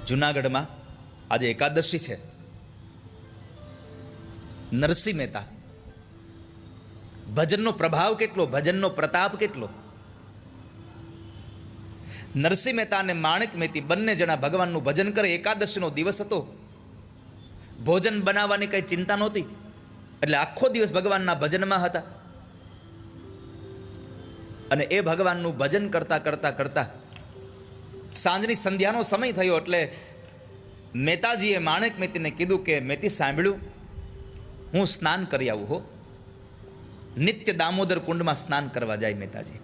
જૂનાગઢમાં આજે એકાદશી છે. નરસિંહ મહેતા, ભજનનો પ્રભાવ કેટલો, ભજનનો પ્રતાપ કેટલો. નરસિંહ મહેતા અને માણેક મહેતી બંને જણા ભગવાનનું ભજન કરે. એકાદશીનો દિવસ હતો, ભોજન બનાવવાની કઈ ચિંતા નહોતી, એટલે આખો દિવસ ભગવાનના ભજનમાં હતા. અને એ ભગવાનનું ભજન કરતા કરતા કરતા સાંજની સંધ્યાનો સમય થયો એટલે મહેતાજીએ માણેક મહેતીને કીધું કે મહેતી સાંભળ્યું, હું સ્નાન કરી આવું હો. નિત્ય દામોદર કુંડમાં સ્નાન કરવા જાય મહેતાજી.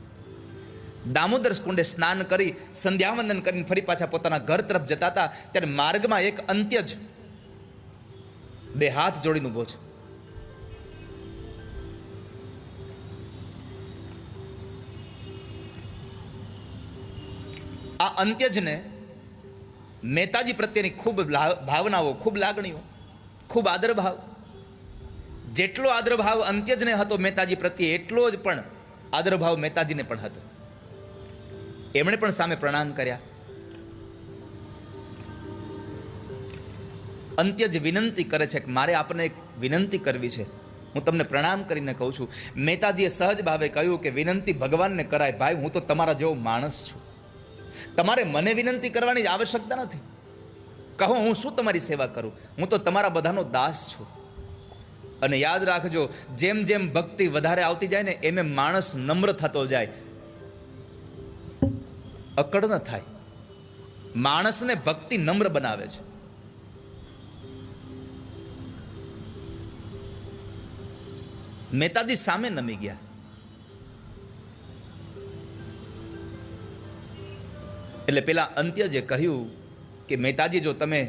દામોદર કુંડે સ્નાન કરી સંધ્યાવંદન કરીને ફરી પાછા પોતાના ઘર તરફ જતા હતા ત્યારે માર્ગમાં એક અંત્યજ બે હાથ જોડીને ઊભો છે. આ અંત્યજને મહેતાજી પ્રત્યેની ખૂબ ભાવનાઓ, ખૂબ લાગણીઓ, ખૂબ આદરભાવ. જેટલો આદરભાવ અંત્યજને હતો મહેતાજી પ્રત્યે, એટલો જ પણ આદરભાવ મહેતાજીને પણ હતો. એમણે પણ સામે પ્રણામ કર્યા. અંત્યજ વિનંતી કરે છે કે મારે આપને એક વિનંતી કરવી છે, હું તમને પ્રણામ કરીને કહું છું. મહેતાજીએ સહજ ભાવે કહ્યું કે વિનંતી ભગવાનને કરાય ભાઈ, હું તો તમારા જેવો માણસ છું, તમારે મને વિનંતી કરવાની આવશ્યકતા નથી. કહો હું શું તમારી સેવા કરું, હું તો તમારા બધાનો દાસ છું. અને યાદ રાખજો, જેમ જેમ ભક્તિ વધારે આવતી જાય ને એમ એમ માણસ નમ્ર થતો જાય, અકડ ન થાય. માણસને ભક્તિ નમ્ર બનાવે છે. મહેતાજી સામે નમી ગયા. એટલે પેલા અંત્યજે કહ્યું કે મહેતાજી, જો તમે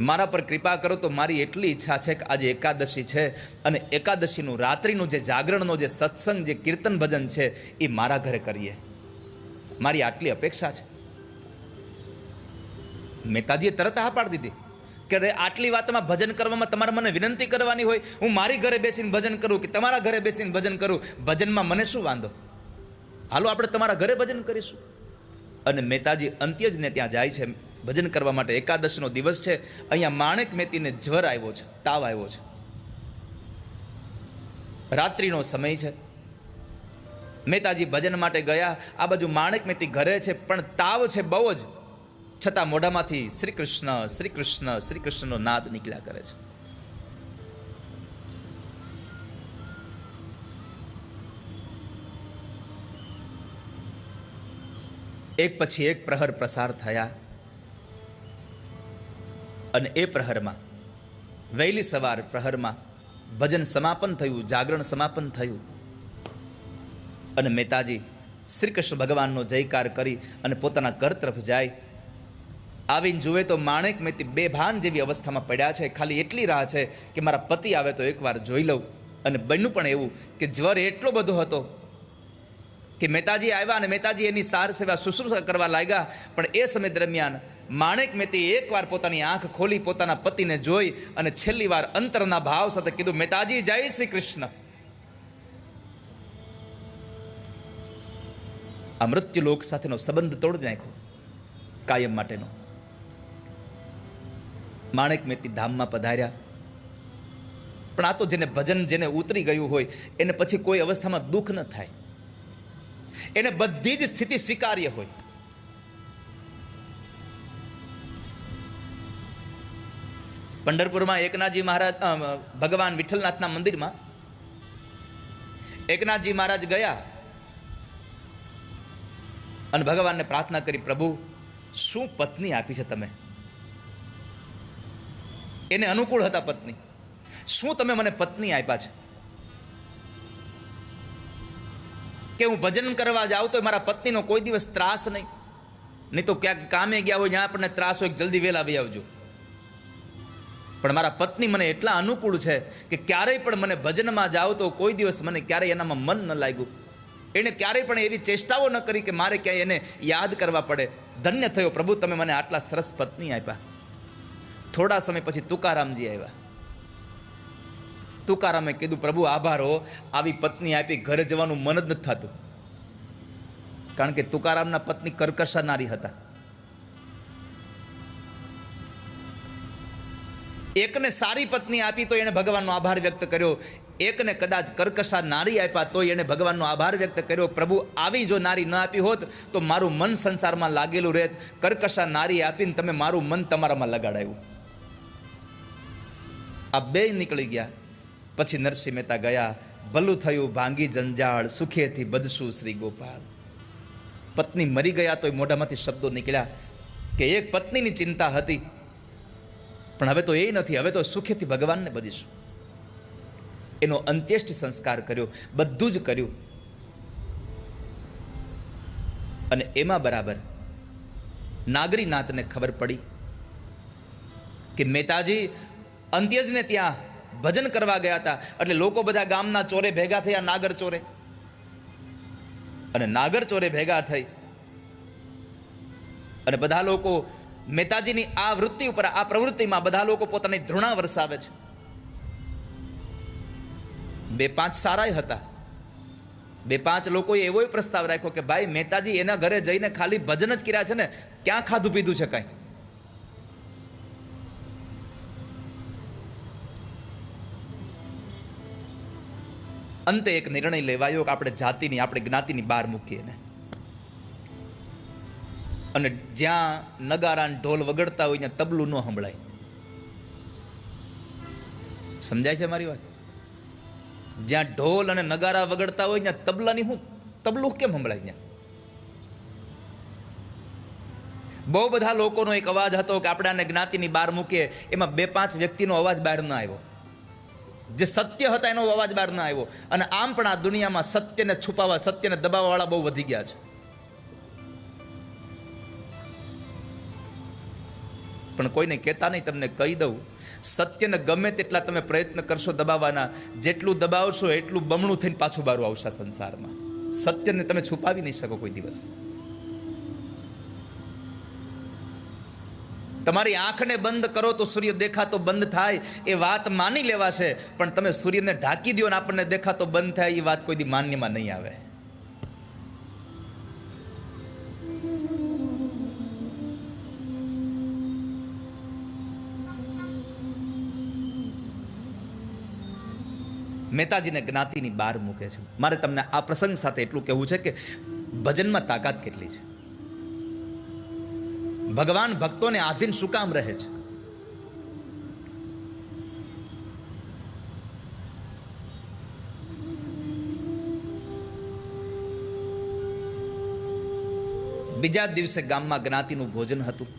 મારા પર કૃપા કરો તો મારી એટલી ઈચ્છા છે કે આજે એકાદશી છે અને એકાદશીનું રાત્રિનું જે જાગરણનો જે સત્સંગ, જે કીર્તન ભજન છે એ મારા ઘરે કરીએ, મારી આટલી અપેક્ષા છે. મહેતાજીએ તરત હા પાડી દીધી કે આટલી વાતમાં ભજન કરવામાં તમારે મને વિનંતી કરવાની હોય, હું મારી ઘરે બેસીને ભજન કરું કે તમારા ઘરે બેસીને ભજન કરું, ભજનમાં મને શું વાંધો, હાલો આપણે તમારા ઘરે ભજન કરીશું. અને મહેતાજી અંત્યજને ત્યાં જાય છે ભજન કરવા માટે. એકાદશીનો દિવસ છે. અહીંયા માણેક મહેતીને જ્વર આવ્યો છે, તાવ આવ્યો છે, રાત્રિનો સમય છે. મહેતાજી ભજન માટે ગયા. આ બાજુ માણેક મહેતી ઘરે છે, પણ તાવ છે બહુ જ, છતાં મોઢામાંથી શ્રી કૃષ્ણ શ્રી કૃષ્ણ શ્રી કૃષ્ણનો નાદ નીકળ્યા કરે છે. એક પછી એક પ્રહર પ્રસાર થયા અને એ પ્રહરમાં વહેલી સવાર પ્રહરમાં ભજન સમાપન થયું, જાગરણ સમાપન થયું. અને મહેતાજી શ્રી કૃષ્ણ ભગવાનનો જયકાર કરી અને પોતાના ઘર તરફ જાય. આવીને જુએ તો માણેક મહેતી બેભાન જેવી અવસ્થામાં પડ્યા છે. ખાલી એટલી રાહ છે કે મારા પતિ આવે તો એકવાર જોઈ લઉં. અને બન્યું પણ એવું કે જ્વર એટલો બધો હતો કે મહેતાજી આવ્યા અને મહેતાજી એની સાર સેવા શુશ્રૂષા કરવા લાગ્યા. પણ એ સમય દરમિયાન માણેક મહેતી એકવાર પોતાની આંખ ખોલી પોતાના પતિને જોઈ અને છેલ્લી વાર અંતરના ભાવ સાથે કીધું, મહેતાજી જય શ્રી કૃષ્ણ. આ મૃત્યુ લોક સાથેનો સંબંધ તોડી નાખ્યો કાયમ માટેનો. માણેક મહેતી ધામમાં પધાર્યા. પણ આ તો જેને ભજન જેને ઉતરી ગયું હોય એને પછી કોઈ અવસ્થામાં દુઃખ ન થાય, એને બધી જ સ્થિતિ સ્વીકાર્ય હોય. પંઢરપુરમાં એકનાથજી મહારાજ, ભગવાન વિઠ્ઠલનાથના મંદિરમાં એકનાથજી મહારાજ ગયા અને ભગવાનને પ્રાર્થના કરી, પ્રભુ શું પત્ની આપી છે તમે, એને અનુકૂળ હતા પત્ની, શું તમે મને પત્ની આપ્યા છે કે હું ભજન કરવા જાઉં તો મારા પત્નીનો કોઈ દિવસ ત્રાસ નહીં, નહીં તો ક્યાંક કામે ગયા હોય જ્યાં આપણને ત્રાસ હોય જલ્દી વહેલા આવી આવજો. પણ મારા પત્ની મને એટલા અનુકૂળ છે કે ક્યારેય પણ મને ભજનમાં જાઓ તો કોઈ દિવસ મને ક્યારેય એનામાં મન ન લાગ્યું, એને ક્યારેય પણ એવી ચેષ્ટાઓ ન કરી કે મારે ક્યાંય એને યાદ કરવા પડે. ધન્ય થયો પ્રભુ, તમે મને આટલા સરસ પત્ની આપ્યા. થોડા સમય પછી તુકારામજી આવ્યા. તુકારામે કીધું, પ્રભુ આભાર હો, આવી પત્ની આપી, ઘરે જવાનું મન જ નથી થતું. કારણ કે તુકારામના પત્ની કર્કશનારી હતા. એકને સારી પત્ની આપી તો એણે ભગવાનનો આભાર વ્યક્ત કર્યો, એકને કદાચ કર્કશા નારી આપ્યા તો એણે ભગવાનનો આભાર વ્યક્ત કર્યો. પ્રભુ આવી જો નારી ન આપી હોત તો મારું મન સંસારમાં લાગેલું રહેત. કર્કશા નારી આપીને તમે મારું મન તમારામાં લગાડાયું. આ બે નીકળી ગયા. પછી નરસિંહ મહેતા ગયા. ભલું થયું ભાંગી જંજાળ, સુખેથી બધશું શ્રી ગોપાલ. પત્ની મરી ગયા તો મોઢામાંથી શબ્દો નીકળ્યા કે એક પત્નીની ચિંતા હતી, પણ હવે તો એ નથી, હવે તો સુખેથી ભગવાનને બધીશું. એનો અંત્યેષ્ટિ સંસ્કાર કર્યો, બધું જ કર્યું. અને એમાં બરાબર નાગરીનાથને ખબર પડી કે મહેતાજી અંત્યજને ત્યાં ભજન કરવા ગયા હતા. એટલે લોકો બધા ગામના ચોરે ભેગા થયા, નાગર ચોરે. અને નાગર ચોરે ભેગા થઈ અને બધા લોકો મહેતાજીની આ વૃત્તિ ઉપર, આ પ્રવૃત્તિમાં બધા લોકો પોતાની ધૃણા વરસાવે છે. 2-5 સારા હતા. 2-5 લોકોએ એવો પ્રસ્તાવ રાખ્યો કે ભાઈ મહેતાજી એના ઘરે જઈને ખાલી ભજન જ કર્યા છે ને, ક્યાં ખાધું પીધું છે કાંઈ? અંતે એક નિર્ણય લેવાયો કે આપણે જાતિની, આપણે જ્ઞાતિની બહાર મૂકીએ ને. અને જ્યાં નગારા ઢોલ વગડતા હોય ત્યાં તબલું ન સંભળાય. સમજાય છે મારી વાત? જ્યાં ઢોલ અને નગારા વગડતા હોય ત્યાં તબલાની હું તબલું કેમ સંભળાય? ત્યાં બહુ બધા લોકોનો એક અવાજ હતો કે આપણે આને જ્ઞાતિની બહાર મૂકીએ. એમાં 2-5 વ્યક્તિનો અવાજ બહાર ન આવ્યો. જે સત્ય હતા એનો અવાજ બહાર ન આવ્યો. અને આમ પણ આ દુનિયામાં સત્યને છુપાવવા, સત્યને દબાવવા વાળા બહુ વધી ગયા છે. પણ કોઈને કહેતા નહીં. તમને કહી દઉં, સત્યને ગમે તેટલા તમે પ્રયત્ન કરશો દબાવવાના, જેટલું દબાવશો એટલું બમણું થઈને પાછું બારું આવશે સંસારમાં. સત્યને તમે છુપાવી નહીં શકો કોઈ દિવસ. તમારી આંખને બંધ કરો તો સૂર્ય દેખાતો બંધ થાય, એ વાત માની લેવાશે. પણ તમે સૂર્યને ઢાંકી દો ને આપણને દેખાતો બંધ થાય, એ વાત કોઈ દી માન્યમાં નહીં આવે. મહેતાજીને જ્ઞાતિની બહાર મૂકે છે. મારે તમને આ પ્રસંગ સાથે એટલું કહેવું છે કે ભજનમાં તાકાત કેટલી છે. ભગવાન ભક્તોને આધીન શું કામ રહે છે? બીજા દિવસે ગામમાં જ્ઞાતિનું ભોજન હતું.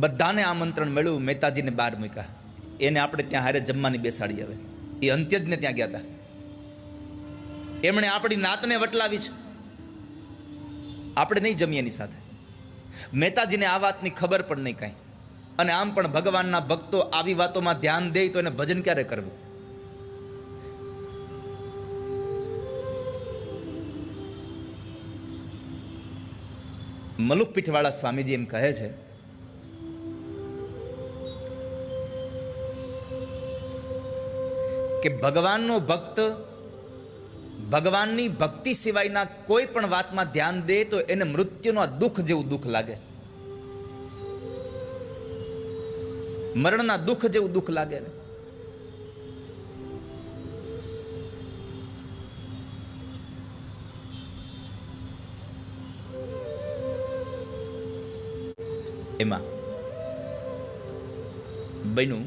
બધાને આમંત્રણ મળ્યું. મહેતાજીને બહાર મૂક્યા. એને આપણે ત્યાં હારે જમવાની બેસાડી. હવે એ અંત્યજને ત્યાં ગયા હતા. એમણે આપણી નાતને વટલાવી છે, આપણે નહીં જમીએ એની સાથે. મહેતાજીને આ વાતની ખબર પણ નહીં કાંઈ. અને આમ પણ ભગવાનના ભક્તો આવી વાતોમાં ધ્યાન દે તો એને ભજન ક્યારે કરવું? મલુકપીઠવાળા સ્વામીજી એમ કહે છે કે ભગવાનનો ભક્ત ભગવાનની ભક્તિ સિવાયના કોઈ પણ વાતમાં ધ્યાન દે તો એને મૃત્યુનો દુઃખ જેવું દુઃખ લાગે, મરણના દુઃખ જેવું દુઃખ લાગે. એમાં બન્યું,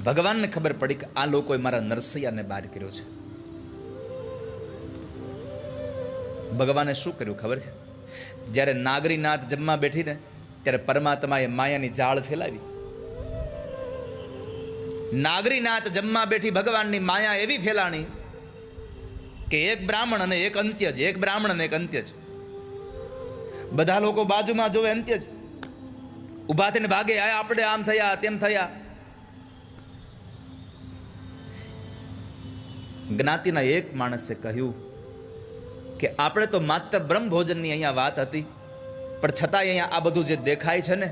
ભગવાનને ખબર પડી કે આ લોકોએ મારા નરસૈયાને બહાર કર્યો છે. ભગવાને શું કર્યું ખબર છે? જ્યારે નાગરીનાથ જમવા બેઠીને ત્યારે પરમાત્માએ માયાની જાળ ફેલાવી. નાગરીનાથ જમવા બેઠી ભગવાનની માયા એવી ફેલાણી કે એક બ્રાહ્મણ અને એક અંત્યજ, એક બ્રાહ્મણ અને એક અંત્યજ. બધા લોકો બાજુમાં જોવે, અંત્યજ ઉભા થઈને ભાગે, આપણે આમ થયા તેમ થયા. જ્ઞાતિના એક માણસે કહ્યું કે આપણે તો માત્ર બ્રહ્મ ભોજનની અહીંયા વાત હતી, પણ છતાંય અહીંયા આ બધું જે દેખાય છે ને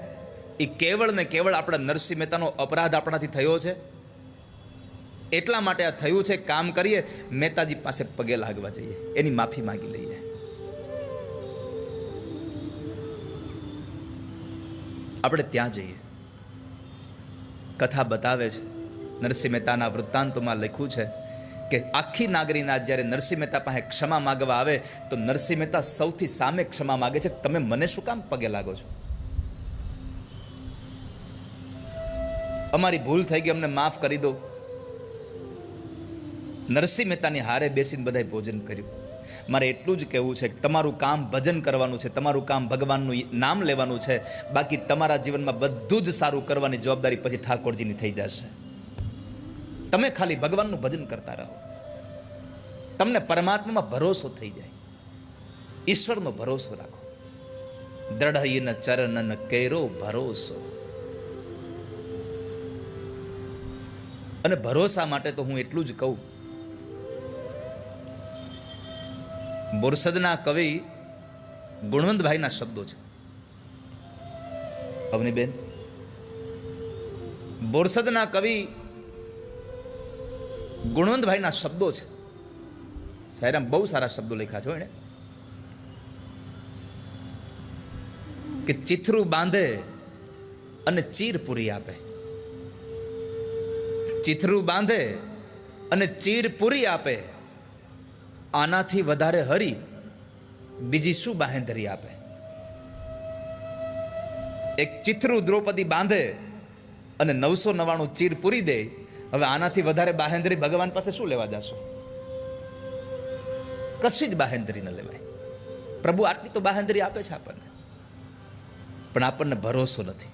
એ કેવળ ને કેવળ આપણા નરસિંહ મહેતાનો અપરાધ આપણાથી થયો છે. એટલા માટે આ થયું છે. કામ કરીએ, મહેતાજી પાસે પગે લાગવા જઈએ, એની માફી માંગી લઈએ. આપણે ત્યાં જઈએ. કથા બતાવે છે, નરસિંહ મહેતાના વૃત્તાંતોમાં લખ્યું છે કે આખી નાગરીનાથ જ્યારે નરસિંહ મહેતા પાસે ક્ષમા માગવા આવે તો નરસિંહ મહેતા સૌથી સામે ક્ષમા માગે છે, તમે મને શું કામ પગે લાગો છો? અમારી ભૂલ થઈ ગઈ, અમને માફ કરી દો. નરસિંહ મહેતાની હારે બેસીને બધાએ ભોજન કર્યું. મારે એટલું જ કહેવું છે કે તમારું કામ ભજન કરવાનું છે, તમારું કામ ભગવાનનું નામ લેવાનું છે, બાકી તમારા જીવનમાં બધું જ સારું કરવાની જવાબદારી પછી ઠાકોરજીની થઈ જશે. તમે ખાલી ભગવાનનું ભજન કરતા રહો, તમને પરમાત્મામાં ભરોસો થઈ જાય. ઈશ્વરનો ભરોસો રાખો. દ્રઢ ચરણ કેરો ભરોસો. અને ભરોસા માટે તો હું એટલું જ કહું, બોરસદના કવિ ગુણવંતભાઈના શબ્દો છે. અવનીબેન, બોરસદના કવિ ગુણવંતભાઈના શબ્દો છે. સાયરામ બહુ સારા શબ્દો લખ્યા છો એણે, કે ચીથરું બાંધે અને ચીર પૂરી આપે. ચીથરું બાંધે અને ચીર પૂરી આપે, આનાથી વધારે હરી બીજી શું બાહેંધરી આપે. એક ચીથરું દ્રૌપદી બાંધે અને 999 ચીર પૂરી દે, હવે આનાથી વધારે બાહેંધરી ભગવાન પાસે શું લેવા જશો? કશી જ બાહેંધરી ન લેવાય. પ્રભુ આટલી તો બાહેંધરી આપે છે આપણને, પણ આપણને ભરોસો નથી.